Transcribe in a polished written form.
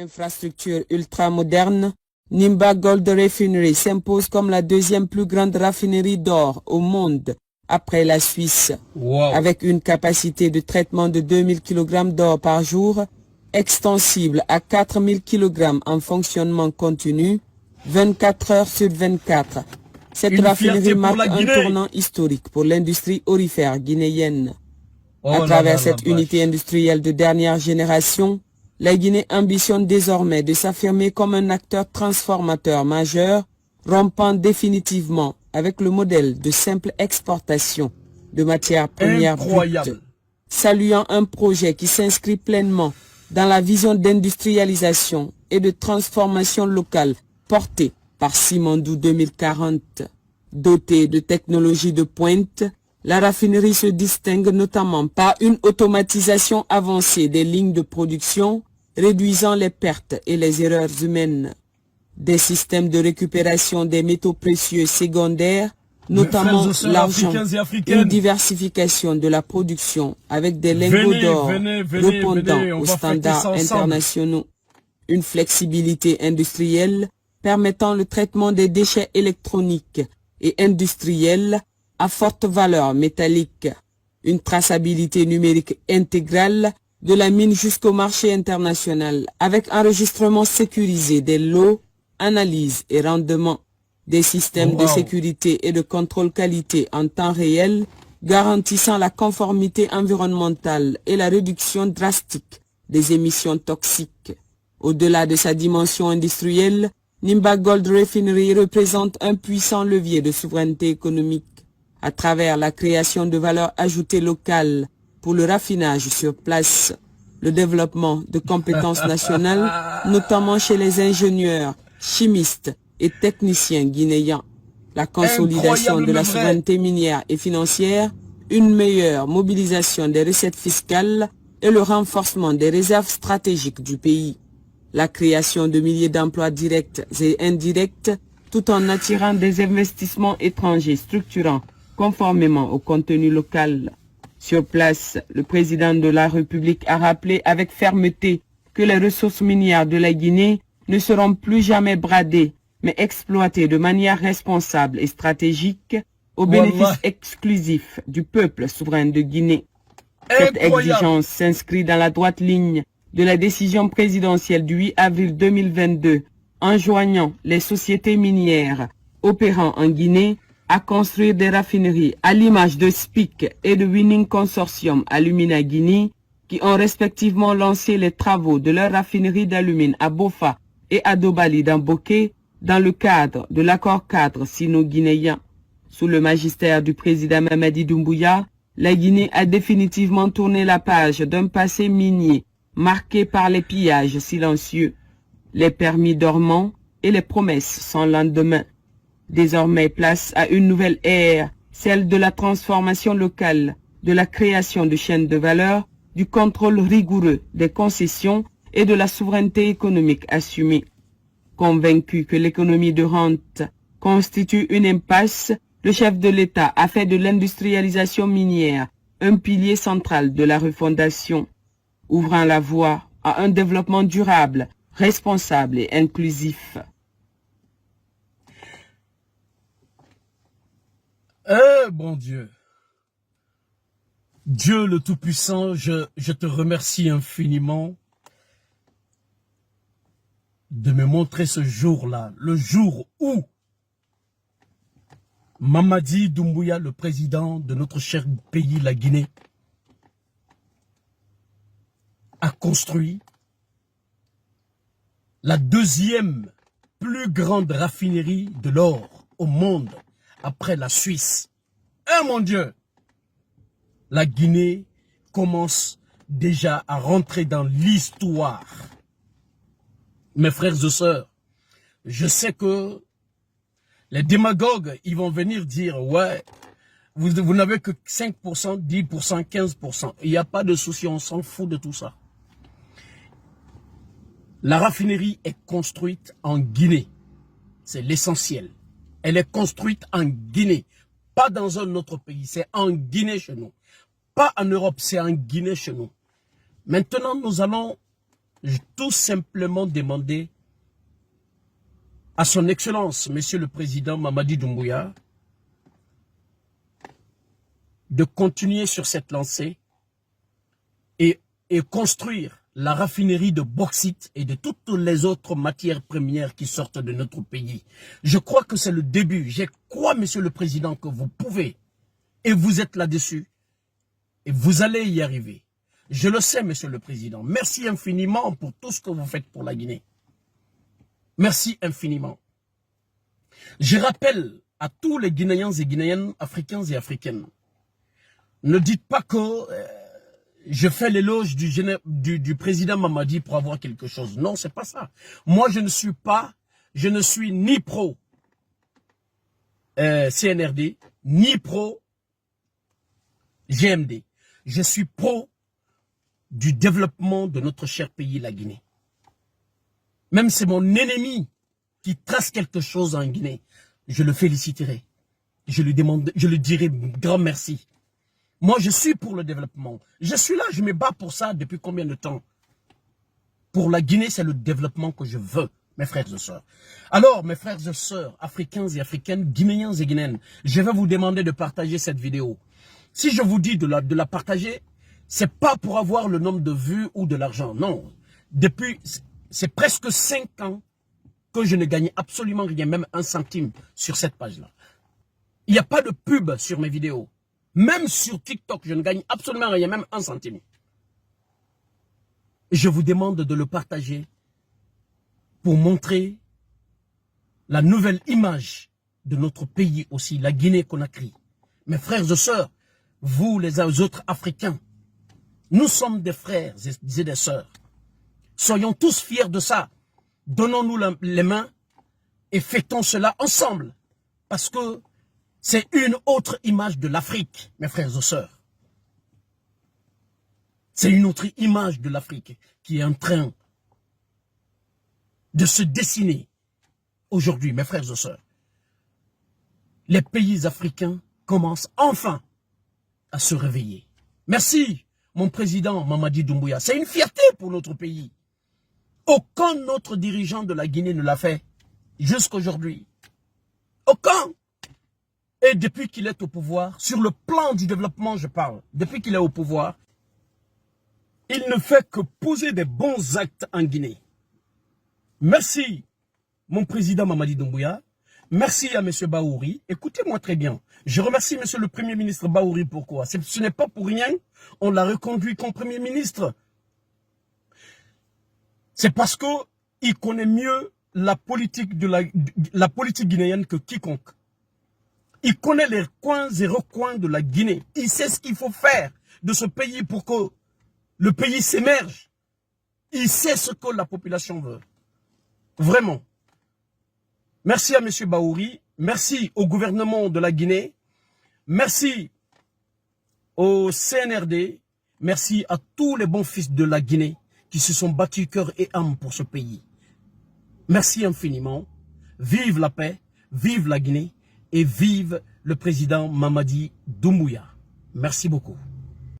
Infrastructure ultra-moderne, Nimba Gold Refinery s'impose comme la deuxième plus grande raffinerie d'or au monde après la Suisse. Wow. Avec une capacité de traitement de 2000 kg d'or par jour, extensible à 4000 kg en fonctionnement continu, 24 heures sur 24. Cette raffinerie marque un tournant historique pour l'industrie aurifère guinéenne. À travers cette unité industrielle de dernière génération, la Guinée ambitionne désormais de s'affirmer comme un acteur transformateur majeur, rompant définitivement avec le modèle de simple exportation de matières premières brutes. Saluant un projet qui s'inscrit pleinement dans la vision d'industrialisation et de transformation locale portée par Simandou 2040. Dotée de technologies de pointe, la raffinerie se distingue notamment par une automatisation avancée des lignes de production, réduisant les pertes et les erreurs humaines. Des systèmes de récupération des métaux précieux secondaires, notamment l'argent, une diversification de la production avec des lingots d'or répondant aux standards internationaux, une flexibilité industrielle permettant le traitement des déchets électroniques et industriels à forte valeur métallique, une traçabilité numérique intégrale de la mine jusqu'au marché international avec enregistrement sécurisé des lots, analyse et rendement, des systèmes de sécurité et de contrôle qualité en temps réel garantissant la conformité environnementale et la réduction drastique des émissions toxiques. Au-delà de sa dimension industrielle, Nimba Gold Refinery représente un puissant levier de souveraineté économique à travers la création de valeur ajoutée locale pour le raffinage sur place, le développement de compétences nationales, notamment chez les ingénieurs, chimistes et techniciens guinéens, la consolidation de la souveraineté minière et financière, une meilleure mobilisation des recettes fiscales et le renforcement des réserves stratégiques du pays, la création de milliers d'emplois directs et indirects, tout en attirant des investissements étrangers structurants conformément au contenu local. Sur place, le président de la République a rappelé avec fermeté que les ressources minières de la Guinée ne seront plus jamais bradées, mais exploitées de manière responsable et stratégique au bénéfice exclusif du peuple souverain de Guinée. Cette exigence s'inscrit dans la droite ligne de la décision présidentielle du 8 avril 2022 enjoignant les sociétés minières opérant en Guinée à construire des raffineries à l'image de SPIC et de Winning Consortium Alumina Guinée qui ont respectivement lancé les travaux de leur raffinerie d'alumine à Bofa et à Dobali dans Boké dans le cadre de l'accord cadre sino-guinéen. Sous le magistère du président Mamadi Doumbouya, la Guinée a définitivement tourné la page d'un passé minier marqué par les pillages silencieux, les permis dormants et les promesses sans lendemain. Désormais place à une nouvelle ère, celle de la transformation locale, de la création de chaînes de valeur, du contrôle rigoureux des concessions et de la souveraineté économique assumée. Convaincu que l'économie de rente constitue une impasse, le chef de l'État a fait de l'industrialisation minière un pilier central de la refondation, ouvrant la voie à un développement durable, responsable et inclusif. Eh bon Dieu, Dieu le Tout-Puissant, je te remercie infiniment de me montrer ce jour-là, le jour où Mamadi Doumbouya, le président de notre cher pays, la Guinée, a construit la deuxième plus grande raffinerie de l'or au monde, après la Suisse. Eh mon Dieu! La Guinée commence déjà à rentrer dans l'histoire. Mes frères et sœurs, je sais que les démagogues, ils vont venir dire, ouais, vous n'avez que 5%, 10%, 15%. Il n'y a pas de souci, on s'en fout de tout ça. La raffinerie est construite en Guinée. C'est l'essentiel. Elle est construite en Guinée. Pas dans un autre pays, c'est en Guinée chez nous. Pas en Europe, c'est en Guinée chez nous. Maintenant, nous allons j'ai tout simplement demandé à son Excellence, Monsieur le Président Mamadi Doumbouya, de continuer sur cette lancée et construire la raffinerie de bauxite et de toutes les autres matières premières qui sortent de notre pays. Je crois que c'est le début. Je crois, Monsieur le Président, que vous pouvez. Et vous êtes là-dessus. Et vous allez y arriver. Je le sais, Monsieur le Président. Merci infiniment pour tout ce que vous faites pour la Guinée. Merci infiniment. Je rappelle à tous les Guinéens et Guinéennes, Africains et Africaines, ne dites pas que je fais l'éloge du président Mamadi pour avoir quelque chose. Non, c'est pas ça. Moi, je ne suis ni pro CNRD, ni pro GMD. Je suis pro du développement de notre cher pays, la Guinée. Même si c'est mon ennemi qui trace quelque chose en Guinée, je le féliciterai. Je lui dirai grand merci. Moi, je suis pour le développement. Je suis là, je me bats pour ça depuis combien de temps? Pour la Guinée, c'est le développement que je veux, mes frères et sœurs. Alors, mes frères et sœurs, africains et africaines, guinéens et guinéennes, je vais vous demander de partager cette vidéo. Si je vous dis de la partager, c'est pas pour avoir le nombre de vues ou de l'argent. Non. C'est presque 5 ans que je ne gagne absolument rien, même un centime sur cette page-là. Il n'y a pas de pub sur mes vidéos. Même sur TikTok, je ne gagne absolument rien, même un centime. Je vous demande de le partager pour montrer la nouvelle image de notre pays aussi, la Guinée-Conakry. Mes frères et sœurs, vous les autres Africains, nous sommes des frères et des sœurs. Soyons tous fiers de ça. Donnons-nous les mains et fêtons cela ensemble. Parce que c'est une autre image de l'Afrique, mes frères et sœurs. C'est une autre image de l'Afrique qui est en train de se dessiner aujourd'hui, mes frères et sœurs. Les pays africains commencent enfin à se réveiller. Merci, mon président Mamadi Doumbouya. C'est une fierté pour notre pays. Aucun autre dirigeant de la Guinée ne l'a fait jusqu'aujourd'hui. Aucun. Et depuis qu'il est au pouvoir, sur le plan du développement, je parle, depuis qu'il est au pouvoir, il ne fait que poser des bons actes en Guinée. Merci, mon président Mamadi Doumbouya. Merci à M. Bahouri. Écoutez-moi très bien. Je remercie M. le Premier ministre Bahouri. Pourquoi? Ce n'est pas pour rien. On l'a reconduit comme Premier ministre. C'est parce qu'il connaît mieux la politique guinéenne que quiconque. Il connaît les coins et recoins de la Guinée. Il sait ce qu'il faut faire de ce pays pour que le pays s'émerge. Il sait ce que la population veut. Vraiment. Merci à M. Bahouri. Merci au gouvernement de la Guinée. Merci au CNRD. Merci à tous les bons fils de la Guinée qui se sont battus cœur et âme pour ce pays. Merci infiniment. Vive la paix, vive la Guinée et vive le président Mamadi Doumbouya. Merci beaucoup.